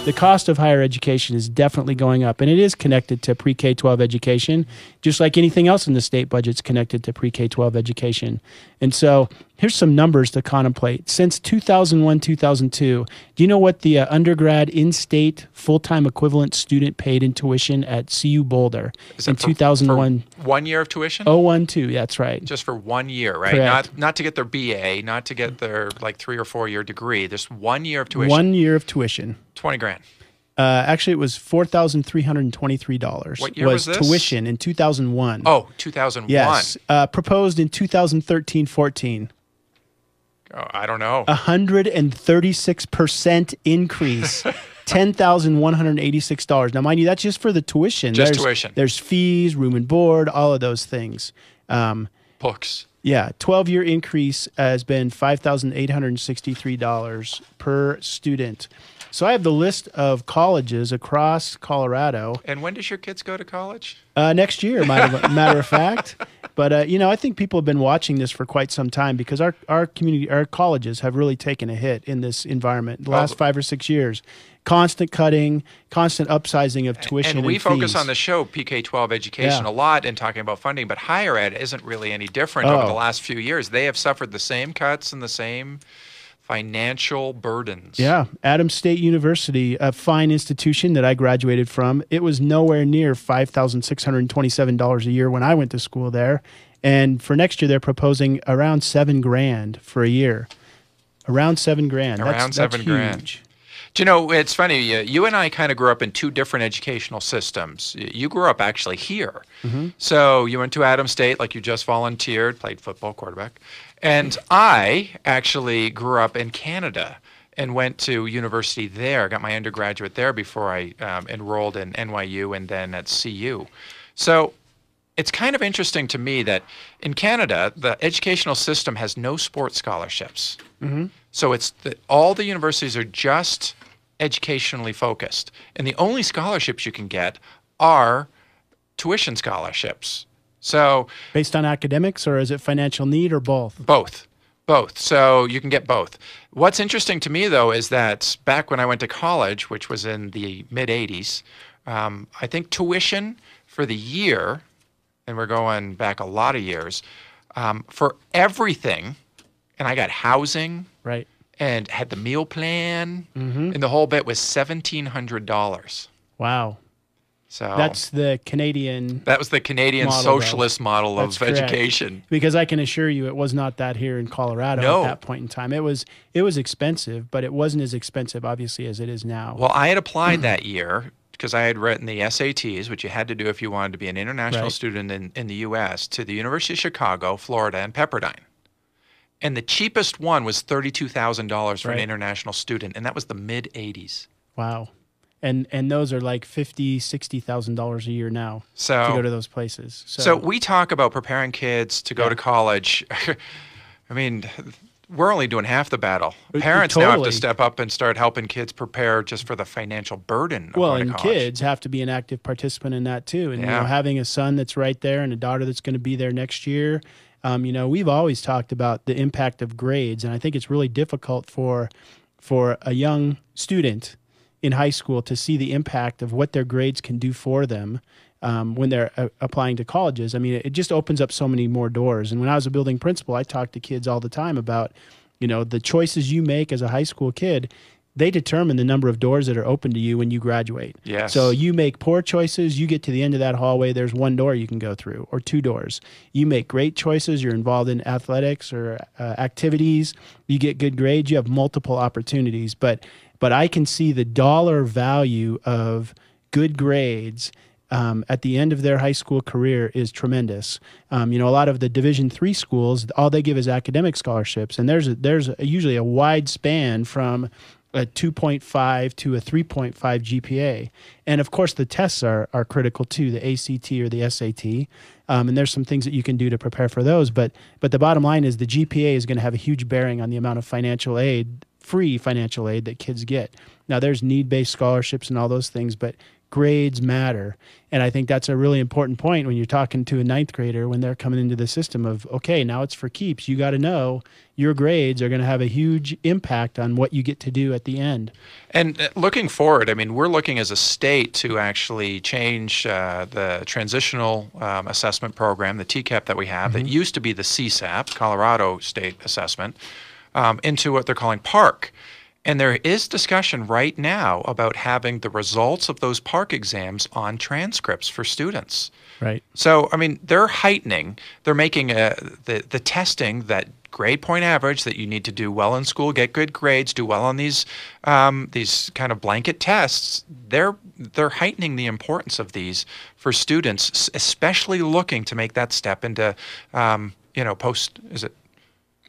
The cost of higher education is definitely going up, and it is connected to pre-K-12 education, just like anything else in the state budget's connected to pre-K-12 education. And so here's some numbers to contemplate. Since 2001, 2002, do you know what the undergrad in-state full-time equivalent student paid in tuition at CU Boulder in 2001? For 1 year of tuition? 012, that's right. Just for 1 year, right? Correct. Not to get their BA, not to get their like 3 or 4 year degree. Just 1 year of tuition. 1 year of tuition. 20 grand. Actually, it was $4,323. What year was this? Tuition in 2001. Oh, 2001. Yes. Proposed in 2013-14. Oh, I don't know. 136% increase. $10,186. Now, mind you, that's just for the tuition. Just tuition. There's fees, room and board, all of those things. Books. Yeah, 12-year increase has been $5,863 per student. So I have the list of colleges across Colorado. And when does your kids go to college? Next year, matter of fact. But I think people have been watching this for quite some time because our community, our colleges have really taken a hit in this environment the last 5 or 6 years. Constant cutting, constant upsizing of tuition and we focus fees. on the show PK-12 education a lot in talking about funding, but higher ed isn't really any different over the last few years. They have suffered the same cuts and the same financial burdens. Yeah. Adams State University, a fine institution that I graduated from, it was nowhere near $5,627 a year when I went to school there. And for next year, they're proposing around $7,000 for a year. Around $7,000. Around that's $7,000. huge. Do you know, it's funny, you and I kind of grew up in two different educational systems. You grew up actually here. Mm-hmm. So you went to Adams State, like you just volunteered, played football, quarterback. And I actually grew up in Canada and went to university there, got my undergraduate there before I enrolled in NYU and then at CU. So it's kind of interesting to me that in Canada, the educational system has no sports scholarships. Mm-hmm. So all the universities are just educationally focused. And the only scholarships you can get are tuition scholarships. So based on academics, or is it financial need, or both? Both. So you can get both. What's interesting to me, though, is that back when I went to college, which was in the mid-'80s, I think tuition for the year, and we're going back a lot of years, for everything, and I got housing, right, and had the meal plan, and the whole bit was $1,700. Wow. So that's the Canadian. That was the Canadian socialist model of education. Because I can assure you, it was not that here in Colorado at that point in time. It was expensive, but it wasn't as expensive, obviously, as it is now. Well, I had applied that year because I had written the SATs, which you had to do if you wanted to be an international student in the U.S., to the University of Chicago, Florida, and Pepperdine. And the cheapest one was $32,000 for an international student, and that was the mid-'80s. Wow. And those are like $50,000, $60,000 a year now to go to those places. So we talk about preparing kids to go to college. I mean, we're only doing half the battle. Parents now have to step up and start helping kids prepare just for the financial burden of going to college. Well, and kids have to be an active participant in that too. And having a son that's right there and a daughter that's going to be there next year. We've always talked about the impact of grades, and I think it's really difficult for a young student in high school to see the impact of what their grades can do for them when they're applying to colleges. I mean, it just opens up so many more doors. And when I was a building principal, I talked to kids all the time about, the choices you make as a high school kid, they determine the number of doors that are open to you when you graduate. Yes. So you make poor choices, you get to the end of that hallway, there's one door you can go through, or two doors. You make great choices, you're involved in athletics or activities, you get good grades, you have multiple opportunities. But I can see the dollar value of good grades at the end of their high school career is tremendous. A lot of the Division III schools, all they give is academic scholarships, and there's usually a wide span from a 2.5 to a 3.5 GPA. And of course, the tests are critical too, the ACT or the SAT. And there's some things that you can do to prepare for those. But the bottom line is the GPA is going to have a huge bearing on the amount of financial aid, free financial aid that kids get. Now, there's need-based scholarships and all those things, but grades matter. And I think that's a really important point when you're talking to a ninth grader when they're coming into the system of, okay, now it's for keeps. You got to know your grades are going to have a huge impact on what you get to do at the end. And looking forward, I mean, we're looking as a state to actually change the transitional assessment program, the TCAP that we have, that used to be the CSAP, Colorado State Assessment, into what they're calling PARC. And there is discussion right now about having the results of those PARC exams on transcripts for students. Right. So, I mean, they're heightening, they're making the testing that grade point average that you need to do well in school, get good grades, do well on these kind of blanket tests. They're heightening the importance of these for students, especially looking to make that step into,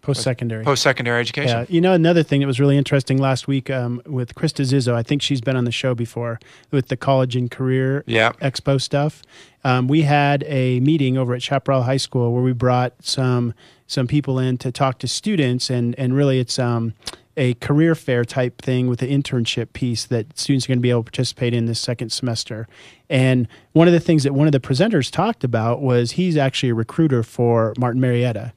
Post-secondary. Post-secondary education. Yeah. You know, another thing that was really interesting last week with Krista Zizzo, I think she's been on the show before with the college and career expo stuff. We had a meeting over at Chaparral High School where we brought some people in to talk to students, and really it's a career fair type thing with the internship piece that students are going to be able to participate in this second semester. And one of the things that one of the presenters talked about was he's actually a recruiter for Martin Marietta.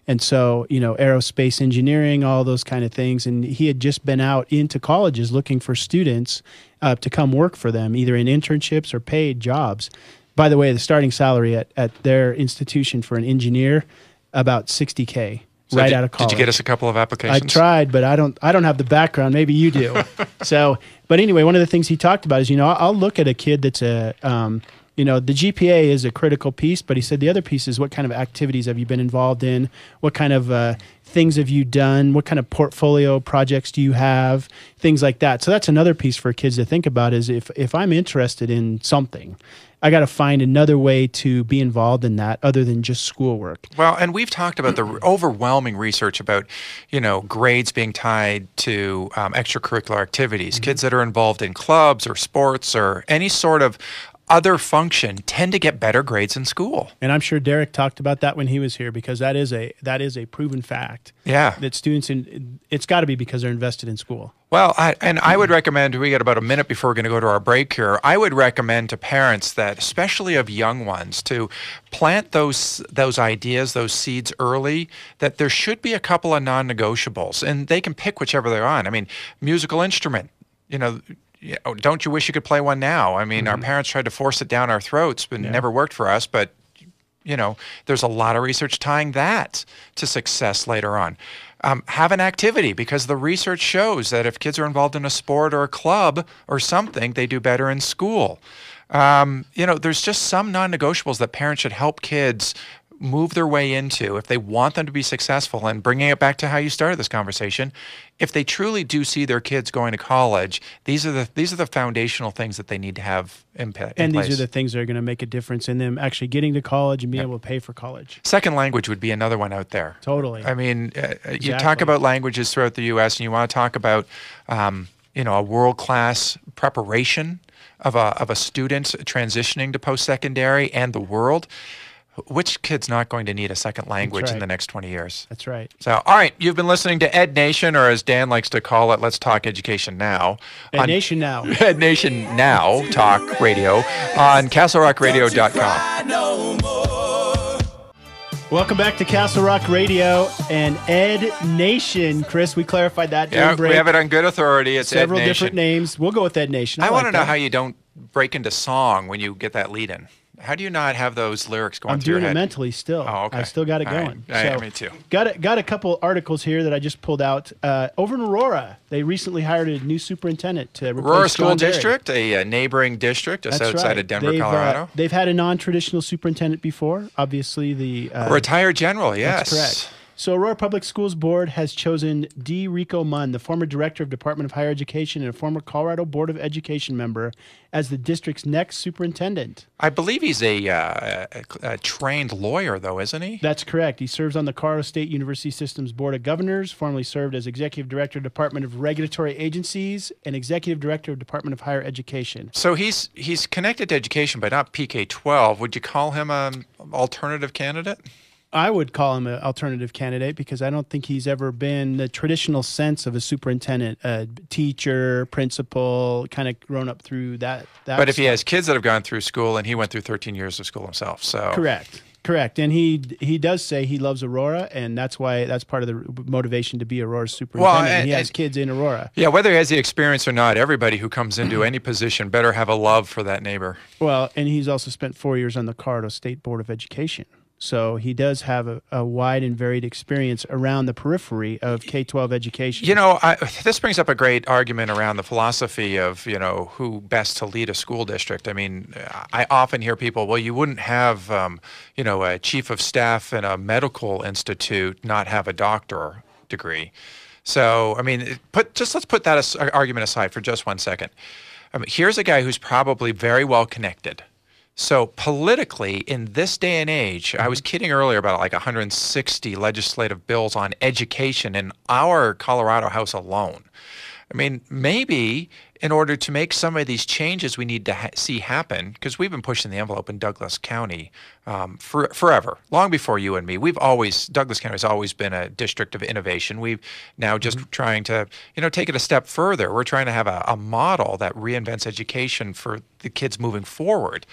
And so, you know, aerospace engineering, all those kind of things. And he had just been out into colleges looking for students to come work for them, either in internships or paid jobs. By the way, the starting salary at their institution for an engineer, about $60K right out of college. Did you get us a couple of applications? I tried, but I don't have the background. Maybe you do. But anyway, one of the things he talked about is, you know, I'll look at a kid that's you know, the GPA is a critical piece, but he said the other piece is what kind of activities have you been involved in? What kind of things have you done? What kind of portfolio projects do you have? Things like that. So that's another piece for kids to think about is if I'm interested in something, I got to find another way to be involved in that other than just schoolwork. Well, and we've talked about the overwhelming research about, you know, grades being tied to extracurricular activities. Kids that are involved in clubs or sports or any sort of other function tend to get better grades in school. And I'm sure Derek talked about that when he was here because that is a proven fact. Yeah. That students, it's got to be because they're invested in school. Well, I would recommend, we got about a minute before we're going to go to our break here, I would recommend to parents that, especially of young ones, to plant those ideas, those seeds early, that there should be a couple of non-negotiables, and they can pick whichever they're on. I mean, musical instrument, you know, don't you wish you could play one now? I mean, our parents tried to force it down our throats, but it never worked for us. But, you know, there's a lot of research tying that to success later on. Have an activity, because the research shows that if kids are involved in a sport or a club or something, they do better in school. You know, there's just some non-negotiables that parents should help kids move their way into if they want them to be successful. And bringing it back to how you started this conversation, if they truly do see their kids going to college, these are the foundational things that they need to have in place. And these are the things that are going to make a difference in them actually getting to college and being able to pay for college. Second language would be another one out there. Totally. I mean, you talk about languages throughout the U.S. and you want to talk about, you know, a world-class preparation of a student transitioning to post-secondary and the world. Which kid's not going to need a second language in the next 20 years? That's right. So, all right, you've been listening to Ed Nation, or as Dan likes to call it, Let's Talk Education Now. Ed Nation Now. Ed Nation Now Talk Radio on CastleRockRadio.com. Welcome back to Castle Rock Radio and Ed Nation. Chris, we clarified that during break. We have it on good authority. It's several Ed Nation. Different names. We'll go with Ed Nation. I want to know how you don't break into song when you get that lead in. How do you not have those lyrics going through your head? I'm doing it mentally still. Oh, okay. I still got it going. Right. Me too. Got a couple articles here that I just pulled out. Over in Aurora, they recently hired a new superintendent to replace Aurora School John Berry. District, a neighboring district just outside of Denver, Colorado. They've had a non-traditional superintendent before. Obviously, the retired general. Yes, that's correct. So Aurora Public Schools Board has chosen D. Rico Munn, the former director of Department of Higher Education and a former Colorado Board of Education member, as the district's next superintendent. I believe he's a trained lawyer, though, isn't he? That's correct. He serves on the Colorado State University System's Board of Governors, formerly served as Executive Director of Department of Regulatory Agencies and Executive Director of Department of Higher Education. So he's connected to education, but not PK-12. Would you call him an alternative candidate? I would call him an alternative candidate because I don't think he's ever been the traditional sense of a superintendent, a teacher, principal, kind of grown up through that. But if he has kids that have gone through school, and he went through 13 years of school himself, so Correct. And he does say he loves Aurora, and that's part of the motivation to be Aurora's superintendent. Well, and he has kids in Aurora. Yeah, whether he has the experience or not, everybody who comes into any position better have a love for that neighbor. Well, and he's also spent 4 years on the Colorado State Board of Education. So he does have a wide and varied experience around the periphery of K-12 education. You know, this brings up a great argument around the philosophy of, who best to lead a school district. I mean, I often hear people, well, you wouldn't have, a chief of staff in a medical institute not have a doctor degree. So, I mean, let's put that argument aside for just 1 second. Here's a guy who's probably very well connected. So politically, in this day and age, I was kidding earlier about like 160 legislative bills on education in our Colorado House alone. I mean, maybe in order to make some of these changes we need to see happen, because we've been pushing the envelope in Douglas County forever, long before you and me. Douglas County has always been a district of innovation. We've now just trying to, take it a step further. We're trying to have a model that reinvents education for the kids moving forward.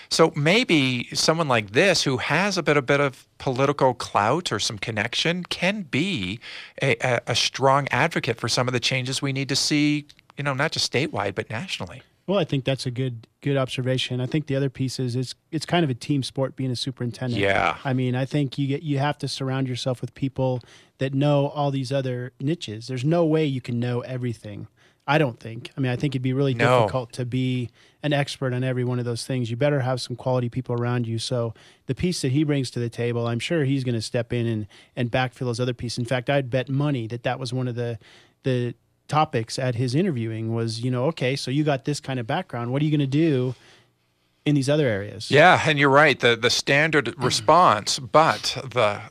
So maybe someone like this who has a bit of political clout or some connection can be a strong advocate for some of the changes we need to see, not just statewide, but nationally. Well, I think that's a good observation. I think the other piece is it's kind of a team sport being a superintendent. Yeah. I mean, I think you have to surround yourself with people that know all these other niches. There's no way you can know everything. I don't think. I mean, I think it'd be really difficult to be an expert on every one of those things. You better have some quality people around you. So the piece that he brings to the table, I'm sure he's going to step in and backfill his other piece. In fact, I'd bet money that was one of the topics at his interviewing was, okay, so you got this kind of background. What are you going to do in these other areas? Yeah, and you're right. The standard response, but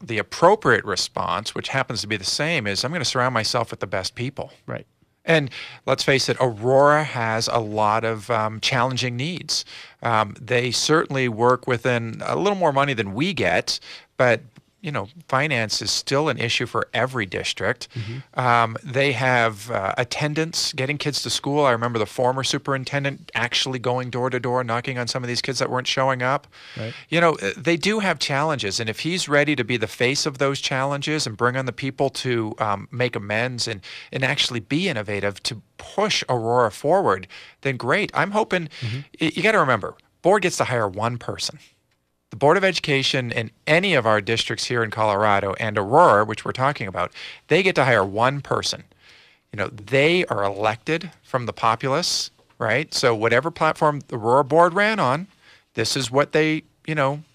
the appropriate response, which happens to be the same, is I'm going to surround myself with the best people. Right. And let's face it, Aurora has a lot of challenging needs. They certainly work within a little more money than we get, but finance is still an issue for every district. They have attendance, getting kids to school. I remember the former superintendent actually going door to door, knocking on some of these kids that weren't showing up. Right. They do have challenges. And if he's ready to be the face of those challenges and bring on the people to make amends and actually be innovative to push Aurora forward, then great. I'm hoping, you got to remember, board gets to hire one person. The Board of Education in any of our districts here in Colorado and Aurora, which we're talking about, they get to hire one person. They are elected from the populace, right? So whatever platform the Aurora board ran on, this is what they,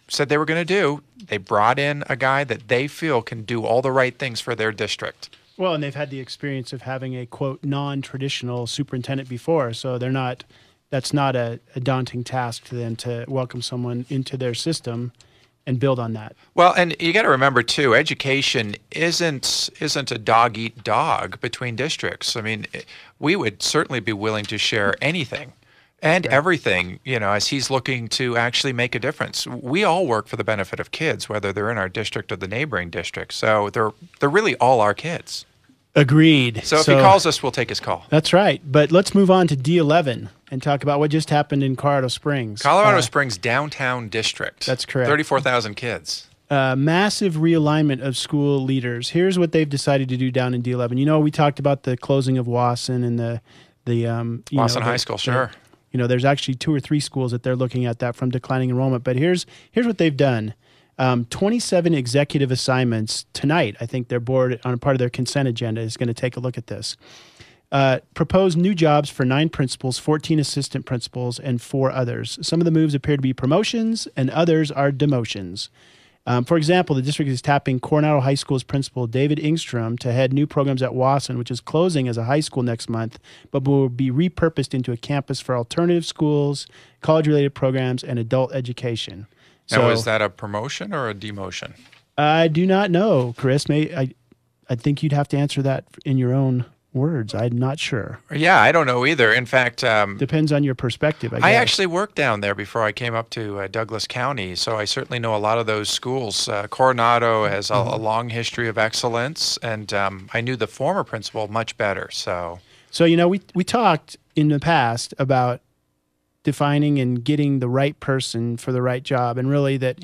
said they were going to do. They brought in a guy that they feel can do all the right things for their district. Well, and they've had the experience of having a, quote, non-traditional superintendent before, so that's not a daunting task to them to welcome someone into their system and build on that. Well, and you got to remember too, education isn't a dog eat dog between districts. I mean, we would certainly be willing to share anything and everything, as he's looking to actually make a difference. We all work for the benefit of kids, whether they're in our district or the neighboring district. So they're really all our kids. Agreed. So if he calls us, we'll take his call. That's right. But let's move on to D11 and talk about what just happened in Colorado Springs. Colorado Springs downtown district. That's correct. 34,000 kids. Massive realignment of school leaders. Here's what they've decided to do down in D11. We talked about the closing of Wasson and the Wasson High School, sure. There's actually 2 or 3 schools that they're looking at that from declining enrollment. But here's what they've done. 27 executive assignments tonight. I think their board, on part of their consent agenda, is going to take a look at this. Propose new jobs for 9 principals, 14 assistant principals, and 4 others. Some of the moves appear to be promotions, and others are demotions. For example, the district is tapping Coronado High School's principal, David Ingstrom, to head new programs at Wasson, which is closing as a high school next month, but will be repurposed into a campus for alternative schools, college-related programs, and adult education. Now, is that a promotion or a demotion? I do not know, Chris. I think you'd have to answer that in your own words. I'm not sure. Yeah, I don't know either. In fact, Depends on your perspective, I guess. I actually worked down there before I came up to Douglas County, so I certainly know a lot of those schools. Coronado has a long history of excellence, and I knew the former principal much better. So we talked in the past about defining and getting the right person for the right job, and really that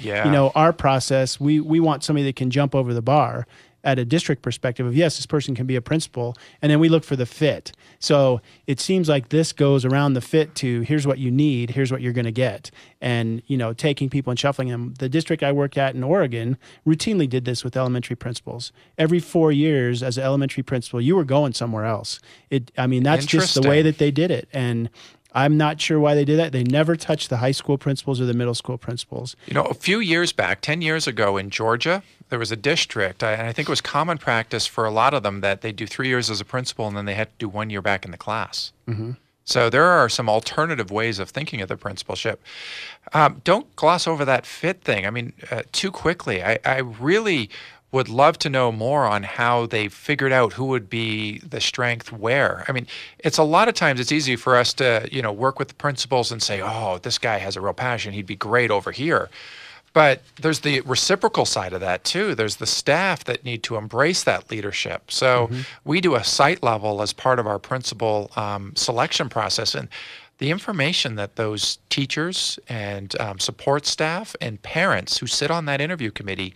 our process, we want somebody that can jump over the bar at a district perspective of, yes, this person can be a principal, and then we look for the fit. So it seems like this goes around the fit to, here's what you need, here's what you're going to get, and taking people and shuffling them. The district I work at in Oregon routinely did this with elementary principals. Every 4 years as an elementary principal, you were going somewhere else. That's just the way that they did it, and I'm not sure why they did that. They never touched the high school principals or the middle school principals. A few years back, 10 years ago in Georgia, there was a district, and I think it was common practice for a lot of them that they do 3 years as a principal and then they had to do 1 year back in the class. Mm-hmm. So there are some alternative ways of thinking of the principalship. Don't gloss over that fit thing. Too quickly. I really would love to know more on how they figured out who would be the strength where. It's a lot of times it's easy for us to, work with the principals and say, oh, this guy has a real passion. He'd be great over here. But there's the reciprocal side of that too. There's the staff that need to embrace that leadership. So we do a site level as part of our principal selection process. And the information that those teachers and support staff and parents who sit on that interview committee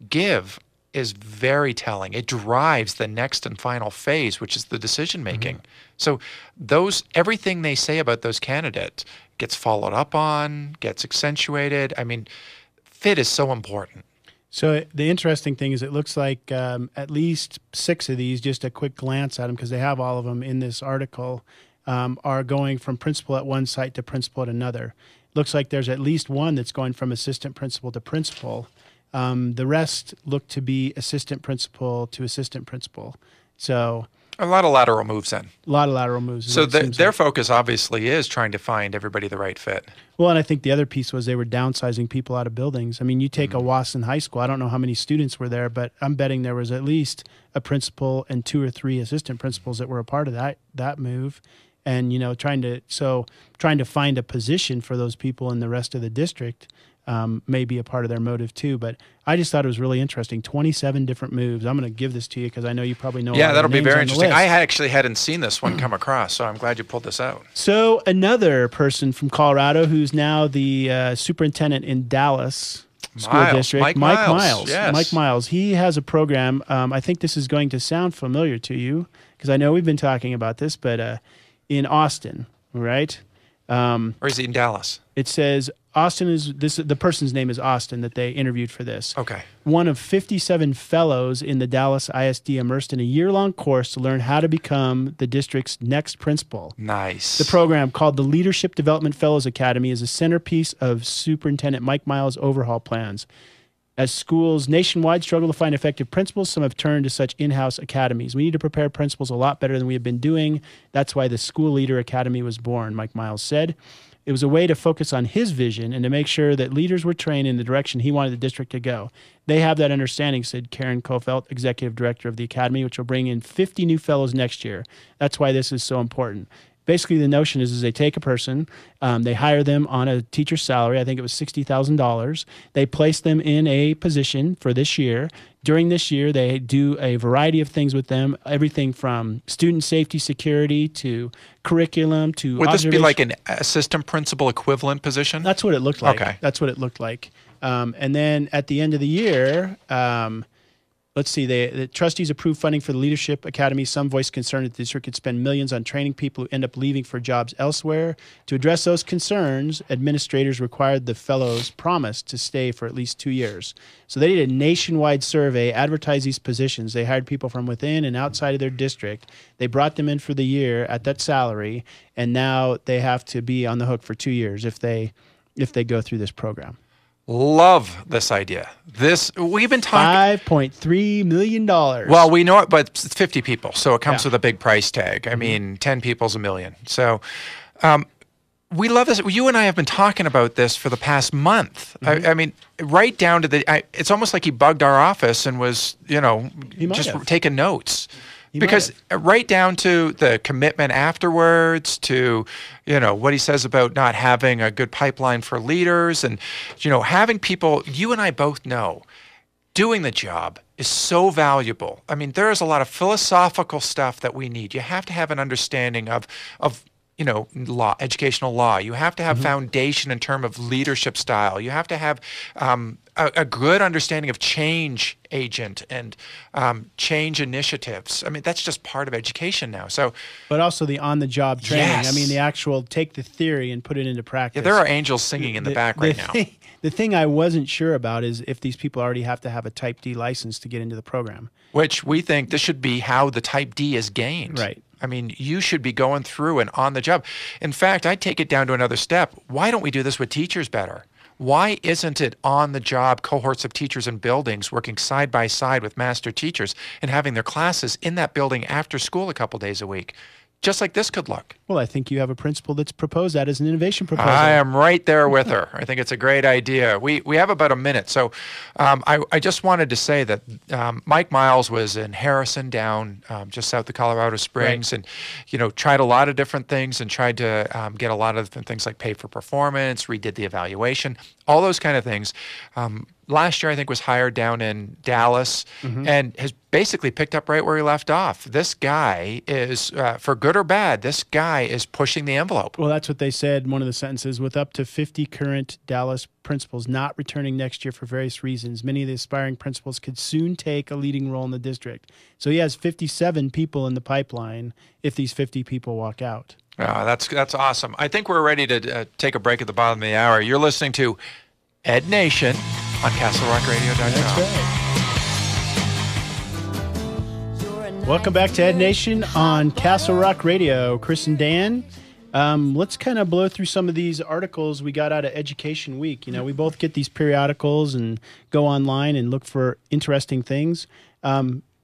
give is very telling. It drives the next and final phase, which is the decision making. So everything they say about those candidates gets followed up on, gets accentuated. Fit is so important. So the interesting thing is it looks like at least 6 of these, just a quick glance at them, because they have all of them in this article, are going from principal at one site to principal at another. Looks like there's at least one that's going from assistant principal to principal. The rest look to be assistant principal to assistant principal. So a lot of lateral moves then. A lot of lateral moves. So their focus obviously is trying to find everybody the right fit. Well, and I think the other piece was they were downsizing people out of buildings. You take a Wasson High School, I don't know how many students were there, but I'm betting there was at least a principal and 2 or 3 assistant principals that were a part of that move. And, trying to find a position for those people in the rest of the district may be a part of their motive too. But I just thought it was really interesting. 27 different moves. I'm going to give this to you because I know you probably know. Yeah, that'll be very interesting. I actually hadn't seen this one come across, so I'm glad you pulled this out. So another person from Colorado who's now the superintendent in Dallas School District, Mike Miles. Yes. Mike Miles. He has a program. I think this is going to sound familiar to you because I know we've been talking about this, but in Austin, right? Or is he in Dallas? It says Austin is this. The person's name is Austin that they interviewed for this. Okay. One of 57 fellows in the Dallas ISD immersed in a year-long course to learn how to become the district's next principal. Nice. The program, called the Leadership Development Fellows Academy, is a centerpiece of Superintendent Mike Miles' overhaul plans. As schools nationwide struggle to find effective principals, some have turned to such in-house academies. We need to prepare principals a lot better than we have been doing. That's why the School Leader Academy was born, Mike Miles said. It was a way to focus on his vision and to make sure that leaders were trained in the direction he wanted the district to go. They have that understanding, said Karen Kofelt, executive director of the academy, which will bring in 50 new fellows next year. That's why this is so important. Basically, the notion is they take a person, they hire them on a teacher's salary. I think it was $60,000. They place them in a position for this year. During this year, they do a variety of things with them, everything from student safety security to curriculum to Would this be like an assistant principal equivalent position? That's what it looked like. Okay. That's what it looked like. And then at the end of the year, let's see, the trustees approved funding for the Leadership Academy. Some voiced concern that the district could spend millions on training people who end up leaving for jobs elsewhere. To address those concerns, administrators required the fellows promise to stay for at least 2 years. So they did a nationwide survey, advertised these positions. They hired people from within and outside of their district. They brought them in for the year at that salary, and now they have to be on the hook for 2 years if they go through this program. Love this idea. We've been talking $5.3 million. Well, we know it, but it's 50 people, so it comes with a big price tag. 10 people's $1 million. So we love this. You and I have been talking about this for the past month. Right down to it's almost like he bugged our office and was, just taking notes. He might Because have. right down to the commitment afterwards, to what he says about not having a good pipeline for leaders, and having people. You and I both know doing the job is so valuable. I mean, there is a lot of philosophical stuff that we need. You have to have an understanding of law, educational law. You have to have foundation in terms of leadership style. You have to have a good understanding of change agent and change initiatives. I mean, that's just part of education now. So, But also the on-the-job training. Yes. I mean, the actual take the theory and put it into practice. yeah, there are angels singing in the back right now. The thing I wasn't sure about is if these people already have to have a Type D license to get into the program. Which we think this should be how the Type D is gained. Right. I mean, you should be going through and on the job. In fact, I take it down to another step. Why don't we do this with teachers better? Why isn't it on the job cohorts of teachers in buildings working side by side with master teachers and having their classes in that building after school a couple days a week? Just like this could look. Well, I think you have a principal that's proposed that as an innovation proposal. I am right there with her. I think it's a great idea. We have about a minute. So I just wanted to say that Mike Miles was in Harrison down just south of Colorado Springs, Right. and, tried a lot of different things and tried to get a lot of different things like pay for performance, redid the evaluation, all those kind of things. Last year, I think, was hired down in Dallas and has basically picked up right where he left off. This guy is, for good or bad, this guy is pushing the envelope. Well, that's what they said in one of the sentences. With up to 50 current Dallas principals not returning next year for various reasons, many of the aspiring principals could soon take a leading role in the district. So he has 57 people in the pipeline if these 50 people walk out. That's awesome. I think we're ready to take a break at the bottom of the hour. You're listening to Ed Nation on CastleRockRadio.com. That's right. Welcome back to Ed Nation on Castle Rock Radio. Chris and Dan. Let's kind of blow through some of these articles we got out of Education Week. We both get these periodicals and go online and look for interesting things.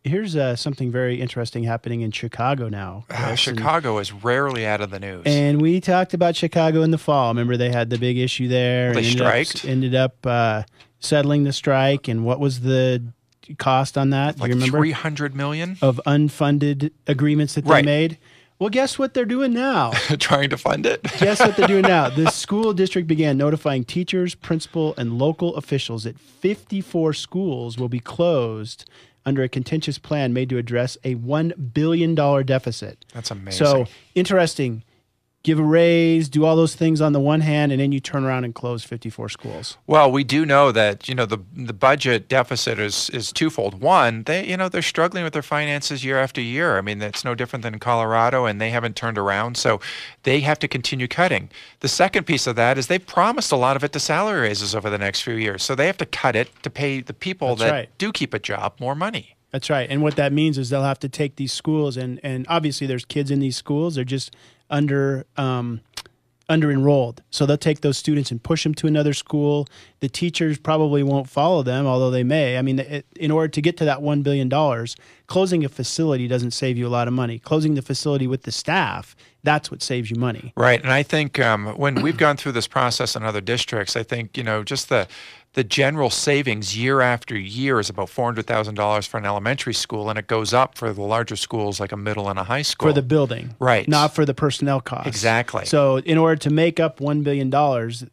Here's something very interesting happening in Chicago now. Chicago is rarely out of the news. And we talked about Chicago in the fall. Remember, they had the big issue there. They striked. Ended up settling the strike. And what was the cost on that? Like Do you remember? $300 million? Of unfunded agreements that they made. Well, guess what they're doing now? Trying to fund it? Guess what they're doing now? The school district began notifying teachers, principal, and local officials that 54 schools will be closed under a contentious plan made to address a $1 billion deficit. That's amazing. So, interesting. Give a raise, do all those things on the one hand, and then you turn around and close 54 schools. Well, we do know that, the budget deficit is twofold. One, they're struggling with their finances year after year. I mean, it's no different than Colorado, and they haven't turned around, so they have to continue cutting. The second piece of that is they've promised a lot of it to salary raises over the next few years, so they have to cut it to pay the people do keep a job more money. That's right. And what that means is they'll have to take these schools, and obviously there's kids in these schools. They're just under enrolled. So they'll take those students and push them to another school. The teachers probably won't follow them, although they may. I mean, in order to get to that $1 billion, closing a facility doesn't save you a lot of money. Closing the facility with the staff, that's what saves you money. Right. And I think when we've gone through this process in other districts, I think, just the general savings year after year is about $400,000 for an elementary school, and it goes up for the larger schools like a middle and a high school. For the building. Right. Not for the personnel costs. Exactly. So in order to make up $1 billion,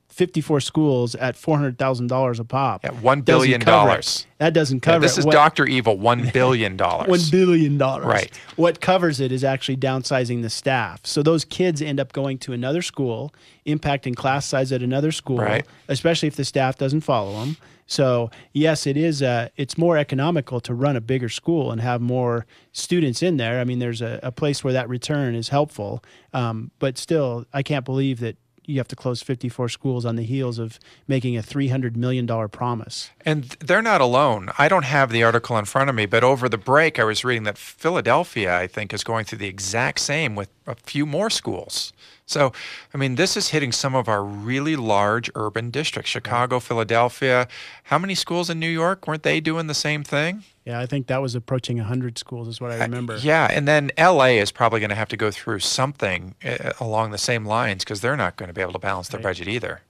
54 schools at $400,000 a pop. Yeah, $1 billion. That doesn't cover this is Dr. Evil, $1 billion. $1 billion. Right. What covers it is actually downsizing the staff. So those kids end up going to another school, impacting class size at another school, right, especially if the staff doesn't follow them. So yes, it is. It's more economical to run a bigger school and have more students in there. I mean, there's a place where that return is helpful. But still, I can't believe that you have to close 54 schools on the heels of making a $300 million promise. And they're not alone. I don't have the article in front of me, but over the break, I was reading that Philadelphia, I think, is going through the exact same with a few more schools. So, I mean, this is hitting some of our really large urban districts, Chicago, Philadelphia. How many schools in New York? Weren't they doing the same thing? Yeah, I think that was approaching 100 schools is what I remember. Yeah, and then L.A. is probably going to have to go through something along the same lines because they're not going to be able to balance their budget either.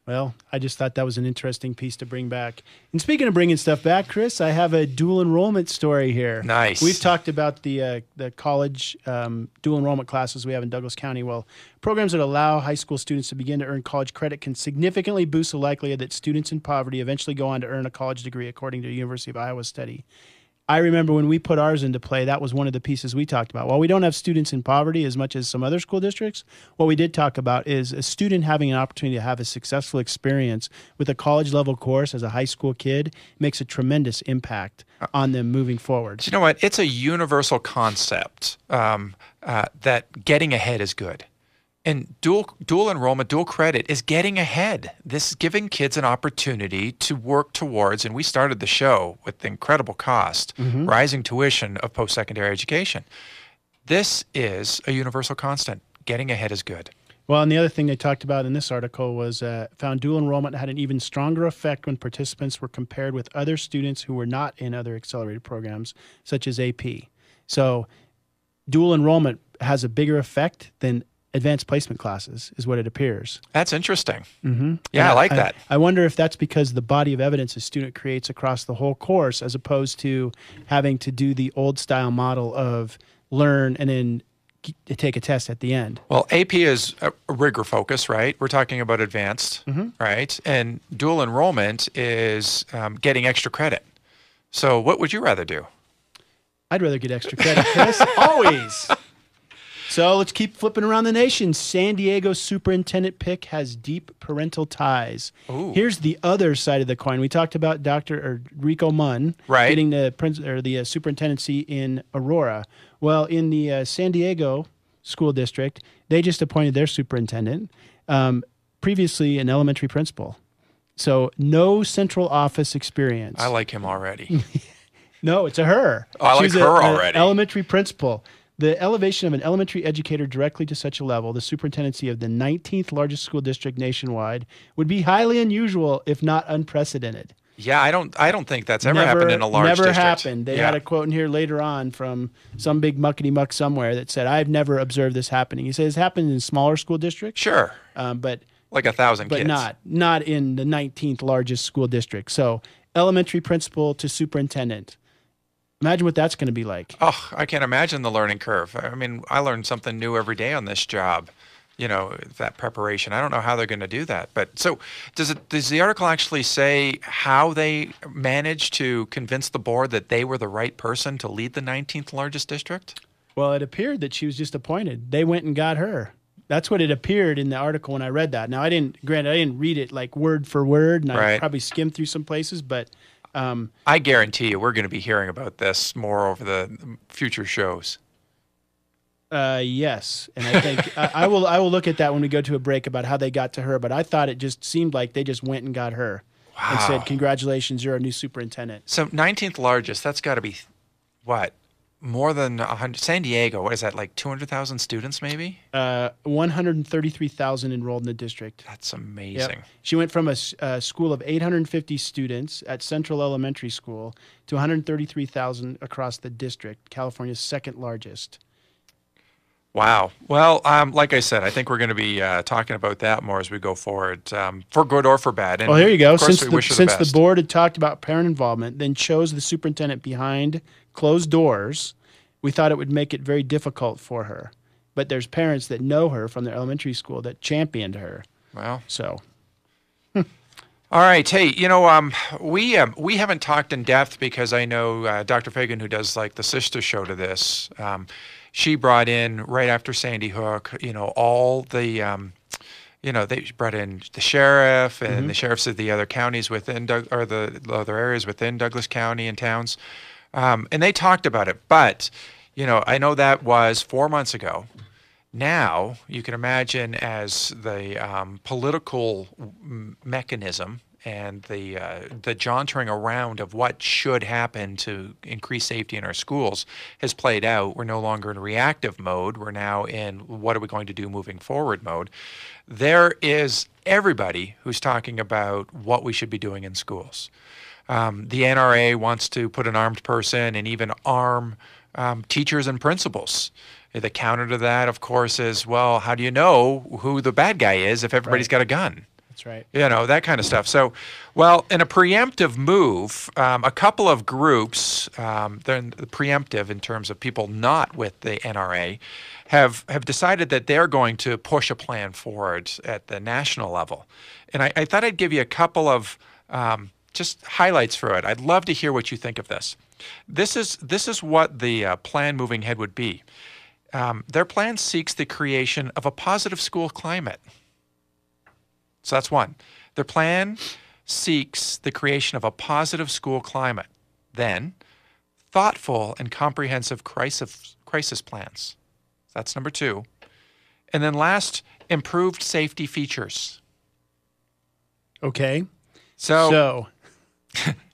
Well, I just thought that was an interesting piece to bring back. And speaking of bringing stuff back, Chris, I have a dual enrollment story here. Nice. We've talked about the college dual enrollment classes we have in Douglas County. Well, programs that allow high school students to begin to earn college credit can significantly boost the likelihood that students in poverty eventually go on to earn a college degree, according to a University of Iowa study. I remember when we put ours into play, that was one of the pieces we talked about. While we don't have students in poverty as much as some other school districts, what we did talk about is a student having an opportunity to have a successful experience with a college level course as a high school kid makes a tremendous impact on them moving forward. You know what? It's a universal concept that getting ahead is good. And dual enrollment, dual credit is getting ahead. This is giving kids an opportunity to work towards, and we started the show with the incredible cost, rising tuition of post-secondary education. This is a universal constant. Getting ahead is good. Well, and the other thing they talked about in this article was found dual enrollment had an even stronger effect when participants were compared with other students who were not in other accelerated programs, such as AP. So dual enrollment has a bigger effect than advanced placement classes, is what it appears. That's interesting. Yeah, I like that. I wonder if that's because the body of evidence a student creates across the whole course, as opposed to having to do the old style model of learn and then take a test at the end. Well, AP is a rigor focus, right? We're talking about advanced, right? And dual enrollment is getting extra credit. So what would you rather do? I'd rather get extra credit, Chris. Always. So let's keep flipping around the nation. San Diego superintendent pick has deep parental ties. Ooh. Here's the other side of the coin. We talked about Rico Munn getting the superintendency in Aurora. Well, in the San Diego school district, they just appointed their superintendent, previously an elementary principal. So no central office experience. I like him already. No, it's a her. Oh, I like her already. Elementary principal. The elevation of an elementary educator directly to such a level, the superintendency of the 19th largest school district nationwide, would be highly unusual, if not unprecedented. Yeah, I don't think that's ever happened in a large district. Never happened. They had a quote in here later on from some big muckety-muck somewhere that said, "I've never observed this happening." He says it's happened in smaller school districts. Sure. But like 1,000 kids. But not in the 19th largest school district. So elementary principal to superintendent. Imagine what that's going to be like. Oh, I can't imagine the learning curve. I mean, I learn something new every day on this job, that preparation. I don't know how they're going to do that. But so does the article actually say how they managed to convince the board that they were the right person to lead the 19th largest district? Well, it appeared that she was just appointed. They went and got her. That's what it appeared in the article when I read that. Now, I didn't read it like word for word, and I probably skimmed through some places, but I guarantee you we're going to be hearing about this more over the future shows. Yes, and I think I will look at that when we go to a break about how they got to her, but I thought it just seemed like they just went and got her and said, "Congratulations, you're our new superintendent." So 19th largest, that's got to be what? More than 100. San Diego, what is that, like 200,000 students maybe? 133,000 enrolled in the district. That's amazing. Yep. She went from a school of 850 students at Central Elementary School to 133,000 across the district, California's second largest. Wow. Well, like I said, I think we're going to be talking about that more as we go forward, for good or for bad. And well, here you go. Since the board had talked about parent involvement, then chose the superintendent behind closed doors, we thought it would make it very difficult for her. But there's parents that know her from their elementary school that championed her. Well, so. All right. Hey, we haven't talked in depth because I know Dr. Fagan, who does like the sister show to this, she brought in right after Sandy Hook, all the, they brought in the sheriff and the sheriffs of the other counties within, or the other areas within Douglas County and towns. And they talked about it, but, I know that was 4 months ago. Now, you can imagine as the political mechanism and the jauntering around of what should happen to increase safety in our schools has played out. We're no longer in reactive mode. We're now in what are we going to do moving forward mode. There is everybody who's talking about what we should be doing in schools. The NRA wants to put an armed person and even arm teachers and principals. The counter to that, of course, is, well, how do you know who the bad guy is if everybody's got a gun? That's right. You know, that kind of stuff. So, well, in a preemptive move, a couple of groups, they're preemptive in terms of people not with the NRA, have decided that they're going to push a plan forward at the national level. And I thought I'd give you a couple of just highlights for it. I'd love to hear what you think of this. This is what the plan moving ahead would be. Their plan seeks the creation of a positive school climate. So that's one. Their plan seeks the creation of a positive school climate. Then, thoughtful and comprehensive crisis plans. That's number two. And then last, improved safety features. Okay. So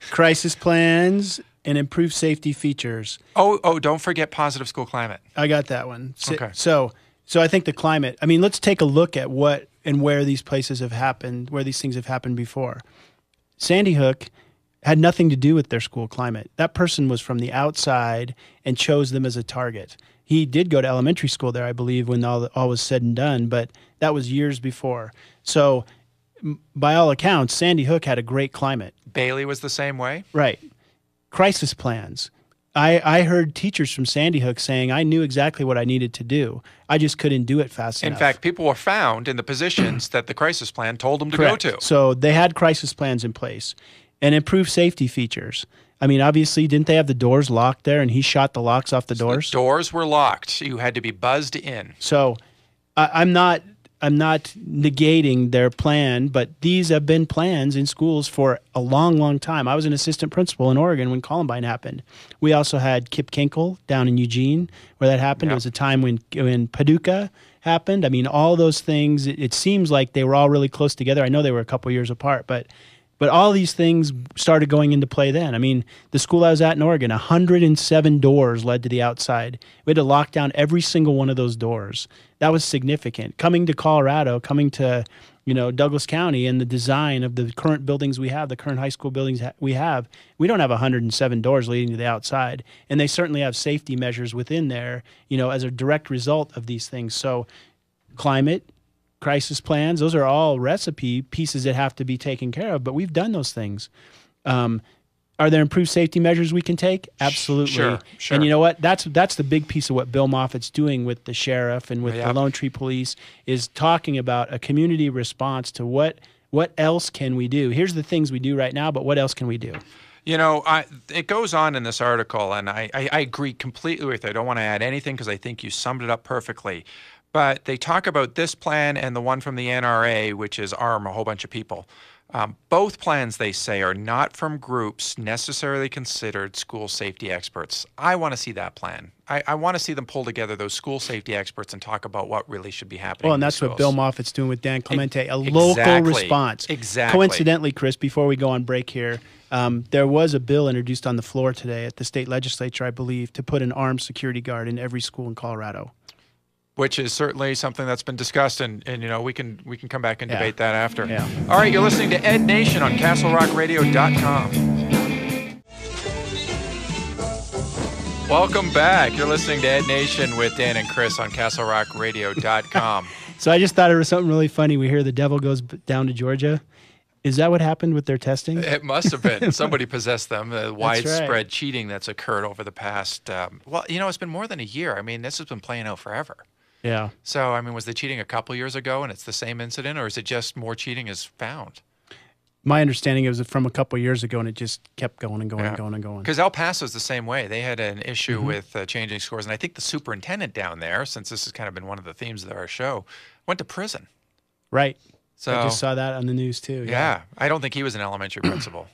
crisis plans and improved safety features. Oh, don't forget positive school climate. I got that one. Okay. So I think the climate, I mean, let's take a look at what and where these places have happened, where these things have happened before. Sandy Hook had nothing to do with their school climate. That person was from the outside and chose them as a target. He did go to elementary school there, I believe, when all was said and done, but that was years before. So by all accounts, Sandy Hook had a great climate. Bailey was the same way? Right. Crisis plans. I heard teachers from Sandy Hook saying, I knew exactly what I needed to do. I just couldn't do it fast enough. In fact, people were found in the positions that the crisis plan told them to Correct. go to. So they had crisis plans in place and improved safety features. I mean, obviously, didn't they have the doors locked there and he shot the locks off the doors? The doors were locked. You had to be buzzed in. So I'm not negating their plan, but these have been plans in schools for a long, long time. I was an assistant principal in Oregon when Columbine happened. We also had Kip Kinkle down in Eugene where that happened. Yep. It was a time when Paducah happened. I mean, all those things, it seems like they were all really close together. I know they were a couple years apart, but all these things started going into play then. I mean, the school I was at in Oregon, 107 doors led to the outside. We had to lock down every single one of those doors. That was significant. Coming to Colorado, coming to, Douglas County and the design of the current buildings we have, the current high school buildings we have, we don't have 107 doors leading to the outside. And they certainly have safety measures within there, as a direct result of these things. So climate, crisis plans, those are all recipe pieces that have to be taken care of, but we've done those things. Are there improved safety measures we can take? Absolutely. Sure. And you know what? That's the big piece of what Bill Moffat's doing with the sheriff and with Yep. the Lone Tree Police is talking about a community response to what else can we do? Here's the things we do right now, but what else can we do? It goes on in this article, and I agree completely with it. I don't want to add anything because I think you summed it up perfectly. But they talk about this plan and the one from the NRA, which is arm a whole bunch of people. Both plans, they say, are not from groups necessarily considered school safety experts. I want to see that plan. I want to see them pull together those school safety experts and talk about what really should be happening. Well, and that's what Bill Moffat's doing with Dan Clemente, a local response. Exactly. Coincidentally, Chris, before we go on break here, there was a bill introduced on the floor today at the state legislature, I believe, to put an armed security guard in every school in Colorado. Which is certainly something that's been discussed, and we can come back and debate that after. Yeah. All right, you're listening to Ed Nation on CastleRockRadio.com. Welcome back. You're listening to Ed Nation with Dan and Chris on CastleRockRadio.com. So I just thought it was something really funny. We hear the devil goes down to Georgia. Is that what happened with their testing? It must have been. Somebody possessed them. The widespread right. cheating that's occurred over the past, it's been more than a year. I mean, this has been playing out forever. Yeah. So, I mean, was the cheating a couple years ago and it's the same incident, or is it just more cheating is found? My understanding is from a couple of years ago, and it just kept going and going and going and going. Because El Paso's the same way. They had an issue with changing scores, and I think the superintendent down there, since this has kind of been one of the themes of our show, went to prison. Right. So I just saw that on the news too. Yeah. I don't think he was an elementary principal.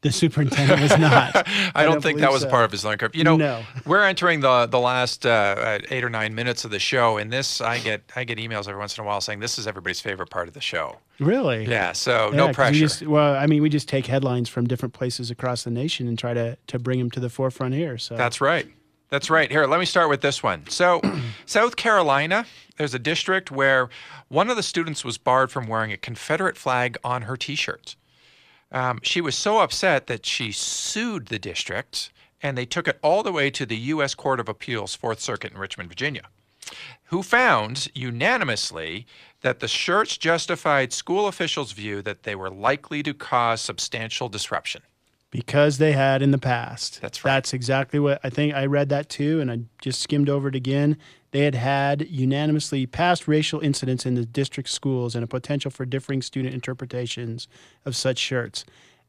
The superintendent was not. I don't think that was so. part of his learning curve. No. We're entering the last 8 or 9 minutes of the show, and this I get emails every once in a while saying this is everybody's favorite part of the show. Really? Yeah. So no 'cause pressure. we just take headlines from different places across the nation and try to bring them to the forefront here. So That's right. That's right. Here, let me start with this one. So, South Carolina, there's a district where one of the students was barred from wearing a Confederate flag on her T-shirt. She was so upset that she sued the district, and they took it all the way to the U.S. Court of Appeals, Fourth Circuit in Richmond, Virginia. who found unanimously that the shirts justified school officials' view that they were likely to cause substantial disruption. Because they had in the past. That's right. That's exactly what I think. I read that too, and I just skimmed over it again. They had unanimously past racial incidents in the district schools and a potential for differing student interpretations of such shirts.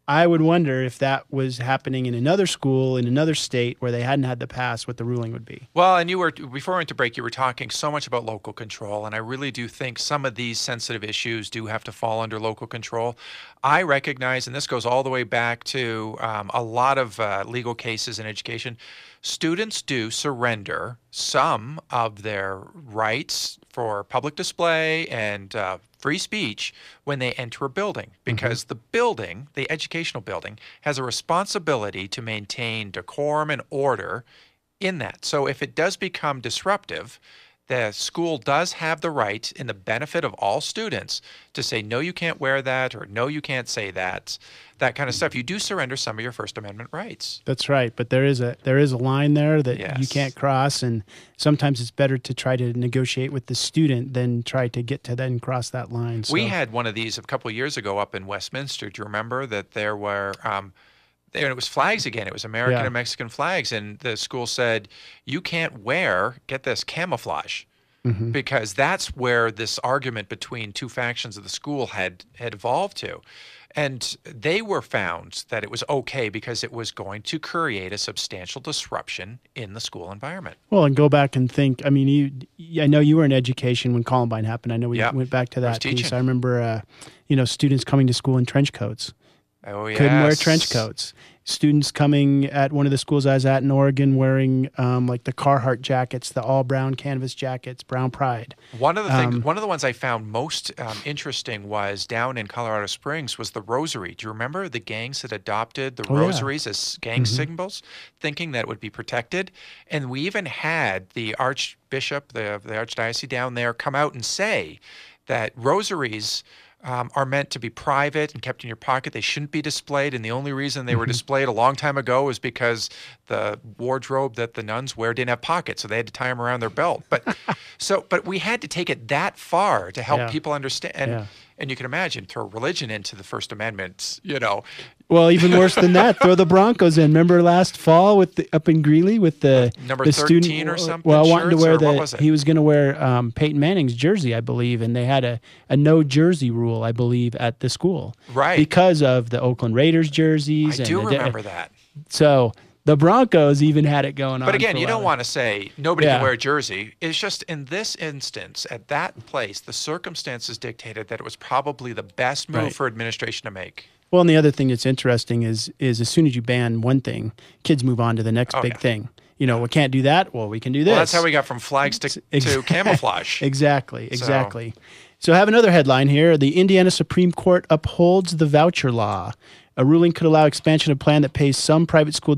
I would wonder if that was happening in another school in another state where they hadn't had the past, what the ruling would be. Well, and you were, before we went to break, you were talking so much about local control, and I really do think some of these sensitive issues do have to fall under local control. I recognize, and this goes all the way back to a lot of legal cases in education, students do surrender some of their rights for public display and free speech when they enter a building, because the building, the educational building, has a responsibility to maintain decorum and order in that. So if it does become disruptive, the school does have the right, in the benefit of all students, to say, no, you can't wear that, or no, you can't say that, that kind of stuff. You do surrender some of your First Amendment rights. That's right, but there is a line there that Yes. you can't cross, and sometimes it's better to try to negotiate with the student than try to get to then cross that line. So. We had one of these a couple of years ago up in Westminster. Do you remember that there were there it was flags again. It was American Yeah. and Mexican flags, and the school said you can't wear, get this, camouflage, because that's where this argument between two factions of the school had evolved to. And they were found that it was okay because it was going to create a substantial disruption in the school environment. Well, and go back and think. I mean, I know you were in education when Columbine happened. I know we Yeah. went back to I was that piece. teaching. I remember, students coming to school in trench coats. Oh, yeah. Couldn't wear trench coats. Students coming at one of the schools I was at in Oregon wearing like the Carhartt jackets, the all brown canvas jackets, Brown Pride. One of the things, one of the ones I found most interesting was down in Colorado Springs was the rosary. Do you remember the gangs that adopted the Oh, yeah. rosaries as gang symbols, thinking that it would be protected? And we even had the archbishop, the archdiocese down there, come out and say that rosaries are meant to be private and kept in your pocket. They shouldn't be displayed, and the only reason they were displayed a long time ago was because the wardrobe that the nuns wear didn't have pockets, so they had to tie them around their belt. But but we had to take it that far to help Yeah. people understand. And, Yeah. and you can imagine, throw religion into the First Amendment, Well, even worse than that, throw the Broncos in. Remember last fall up in Greeley with the Number the 13 student, or something Well, wanting to shirts, wear or what was it? he was going to wear Peyton Manning's jersey, I believe, and they had a no jersey rule, I believe, at the school, Right. Because of the Oakland Raiders jerseys. I do and remember that. So the Broncos even had it going on. But again, for a you don't while. want to say nobody Yeah. can wear a jersey. It's just in this instance, at that place, the circumstances dictated that it was probably the best move Right. for administration to make. Well, and the other thing that's interesting is as soon as you ban one thing, kids move on to the next big yeah. thing. We can't do that. Well, we can do this. Well, that's how we got from flags to camouflage. Exactly. So I have another headline here. The Indiana Supreme Court upholds the voucher law. A ruling could allow expansion of plan that pays some private school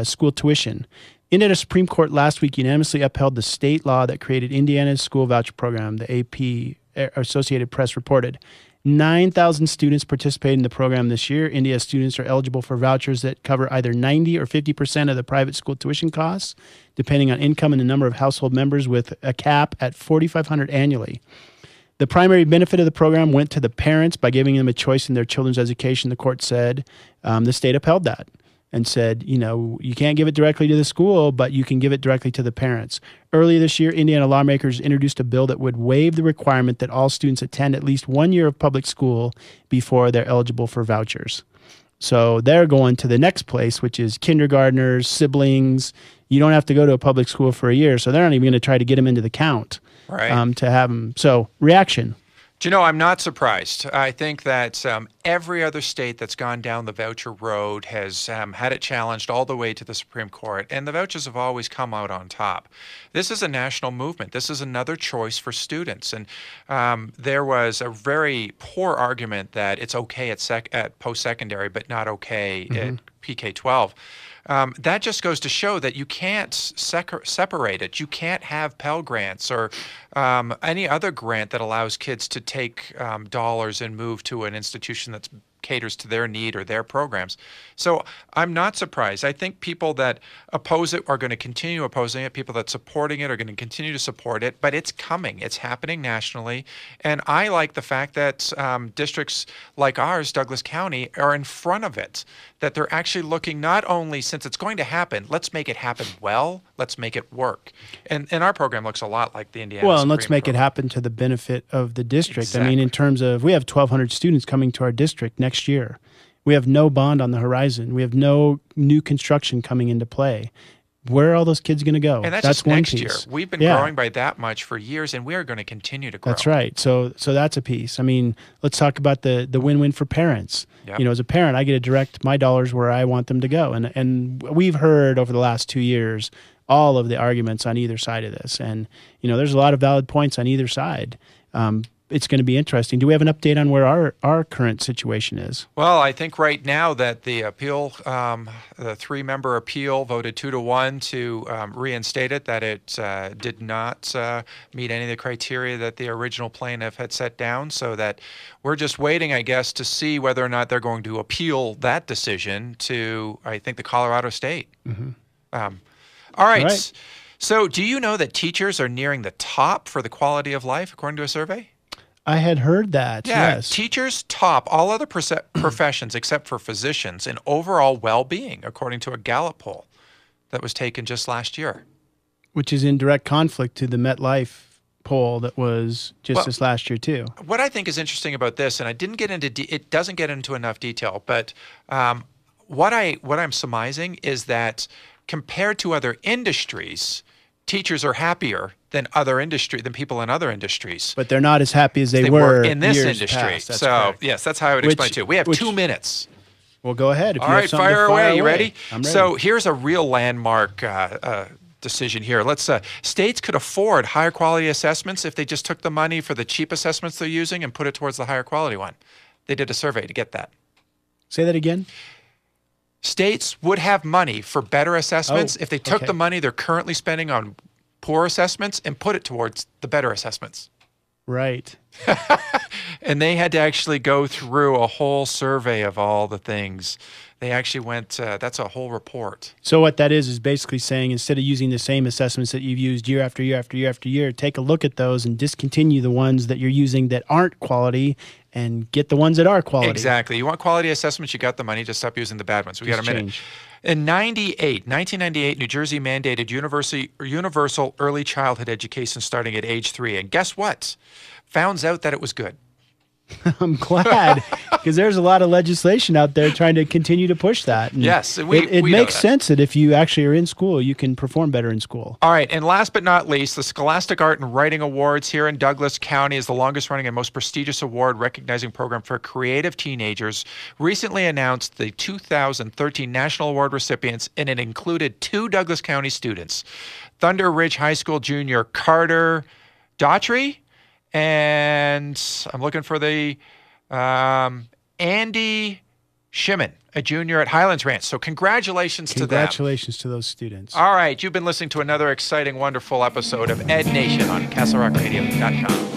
school tuition. Indiana Supreme Court last week unanimously upheld the state law that created Indiana's school voucher program, the AP Associated Press reported. 9,000 students participated in the program this year. India students are eligible for vouchers that cover either 90 or 50% of the private school tuition costs, depending on income and the number of household members, with a cap at $4,500 annually. The primary benefit of the program went to the parents by giving them a choice in their children's education, the court said. The state upheld that and said, you can't give it directly to the school, but you can give it directly to the parents. Earlier this year, Indiana lawmakers introduced a bill that would waive the requirement that all students attend at least 1 year of public school before they're eligible for vouchers. So they're going to the next place, which is kindergartners, siblings. You don't have to go to a public school for a year, so they're not even going to try to get them into the count. Right. To have them. So reaction. Do you know, I'm not surprised. I think that every other state that's gone down the voucher road has had it challenged all the way to the Supreme Court, and the vouchers have always come out on top. This is a national movement. This is another choice for students. And there was a very poor argument that it's okay at post-secondary, but not okay at PK-12. That just goes to show that you can't separate it. You can't have Pell Grants or any other grant that allows kids to take dollars and move to an institution that's caters to their need or their programs. So I'm not surprised. I think people that oppose it are going to continue opposing it. People that supporting it are going to continue to support it. But it's coming. It's happening nationally. And I like the fact that districts like ours, Douglas County, are in front of it. That they're actually looking not only, since it's going to happen, let's make it happen well, let's make it work. And our program looks a lot like the Indiana Well, and let's Supreme make it program. happen to the benefit of the district. I mean, Exactly. in terms of, we have 1,200 students coming to our district next year. We have no bond on the horizon. We have no new construction coming into play. Where are all those kids going to go? And that's just one next piece. year. We've been Yeah. growing by that much for years, and we are going to continue to grow. That's right. So that's a piece. I mean, let's talk about the win-win for parents. Yep. You know, as a parent, I get to direct my dollars where I want them to go. And we've heard over the last 2 years all of the arguments on either side of this. And, you know, there's a lot of valid points on either side. It's going to be interesting. Do we have an update on where our current situation is? Well, I think right now that the appeal, the 3-member appeal voted 2-1 to reinstate it, that it did not meet any of the criteria that the original plaintiff had set down. So that we're just waiting, I guess, to see whether or not they're going to appeal that decision to, I think, the Colorado State. All right. So do you know that teachers are nearing the top for the quality of life, according to a survey? I had heard that. Yeah, Yes. teachers top all other professions except for physicians in overall well-being, according to a Gallup poll that was taken just last year. Which is in direct conflict to the MetLife poll that was just this last year too. What I think is interesting about this, and I didn't get into it doesn't get into enough detail, but what I'm surmising is that compared to other industries, teachers are happier than people in other industries. But they're not as happy as they were were in this years industry. past. That's So correct. yes, that's how I would explain it too. We have 2 minutes. Well, go ahead. If All you have right, something to fire away. You away. ready? I'm ready. So here's a real landmark decision here. States could afford higher quality assessments if they just took the money for the cheap assessments they're using and put it towards the higher quality one. They did a survey to get that. Say that again. States would have money for better assessments if they took okay. the money they're currently spending on poor assessments and put it towards the better assessments. Right. And they had to actually go through a whole survey of all the things. They actually went, that's a whole report. So what that is basically saying, instead of using the same assessments that you've used year after year after year after year, take a look at those and discontinue the ones that you're using that aren't quality and get the ones that are quality. Exactly. You want quality assessments, you got the money, just stop using the bad ones. We got a minute. Change. In 1998, New Jersey mandated universal early childhood education starting at age 3. And guess what? Found out that it was good. I'm glad, because there's a lot of legislation out there trying to continue to push that. And Yes, and it we know makes that. sense that if you actually are in school, you can perform better in school. All right, and last but not least, the Scholastic Art and Writing Awards here in Douglas County is the longest running and most prestigious award recognizing program for creative teenagers. Recently announced the 2013 National Award recipients, and it included 2 Douglas County students. Thunder Ridge High School junior Carter Daughtry, and I'm looking for the Andy Shimon, a junior at Highlands Ranch. So congratulations to them. Congratulations to those students. All right, you've been listening to another exciting, wonderful episode of Ed Nation on CastleRockRadio.com.